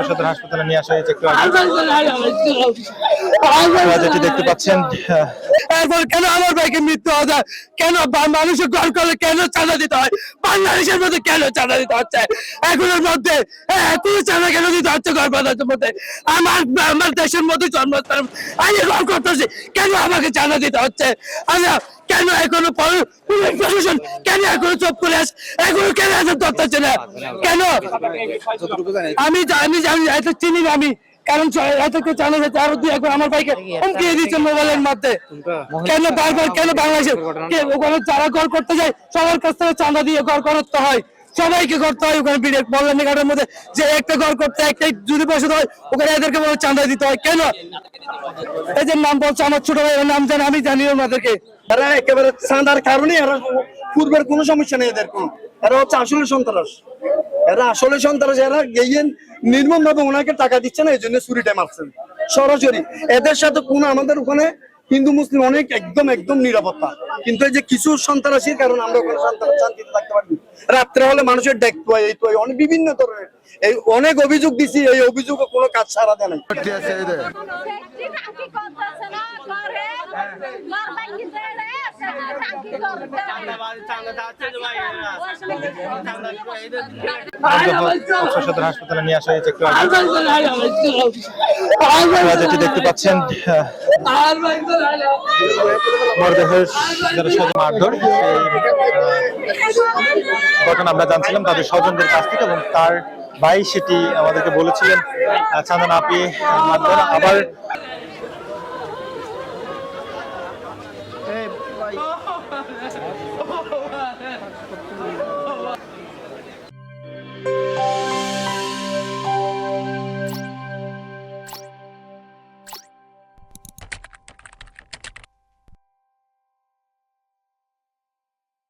সদর হাসপাতালে নিয়ে আসা হয়েছে একটু আগে যেটি দেখতে পাচ্ছেন। এরপর কেন আমার ভাইকে মৃত্যু হওয়া, কেন মানুষের ঘর করলে কেন চাঁদা দিতে হয়, বাংলাদেশের মধ্যে কেন চাঁদা দিতে হচ্ছে এগুলোর মধ্যে, এত চাঁদা কেন দিতে হচ্ছে ঘর বাঁধানোর মধ্যে? আমার দেশের মধ্যে জন্মস্থান, আমি ঘর করতেছি, কেন আমাকে চাঁদা দিতে হচ্ছে? কেন এখনো পুলিশ প্রশাসন কেন এখনো চুপ করে আছে, এখনো কেন এত ধরতেছে না কেন? আমি জানি এত চিনি না আমি, কারণ এতকে জানা যাচ্ছে আরো দুই একবার আমার ভাইকে হুমকি দিচ্ছে মোবাইলের মধ্যে। কেন বারবার কেন বাংলাদেশের ওখানে যারা ঘর করতে যায় সবার কাছ থেকে চাঁদা দিয়ে ঘর করতে হয়, সবাইকে করতে হয় ওখানে বললেন ঘাটের মধ্যে যে একটা ঘর করতে একটাই যদি পয়সা হয় ওখানে এদেরকে বলে চাঁদা দিতে হয় কেন? এদের নাম বলছে আমার ছোট ভাইয়ের নাম জানে, আমি জানি ওনাদেরকে। এরা একেবারে চাঁদার কারণে এরা পূর্বের কোনো সমস্যা নেই এদের কোনো, এরা হচ্ছে আসলে সন্ত্রাস, এরা আসলে সন্ত্রাস। এরা গিয়ে নির্মম ভাবে ওনাকে টাকা দিচ্ছে না, এই জন্য চুরিটা মারছেন সরাসরি। এদের সাথে কোনো আমাদের ওখানে হিন্দু মুসলিম অনেক একদম একদম নিরাপত্তা, কিন্তু এই যে কিছু সন্ত্রাসীর কারণে আমরা ওখানে শান্তিতে থাকতে পারি। রাত্রে হলে মানুষের দেখতে হয়, এই তো অনেক বিভিন্ন ধরনের এই অনেক অভিযোগ দিছি, এই অভিযোগে কোনো কাজ সারা দেয় নাই। সদর হাসপাতালে নিয়ে আসা হয়েছে একটু আগে যেটি দেখতে পাচ্ছেন। মরদেহের যারা স্বজন মারধর ঘটনা আমরা জানছিলাম তাদের স্বজনদের কাছ থেকে, এবং তার ভাই সেটি আমাদেরকে বলেছিলেন চাঁদা না পেয়ে মারধর। আবার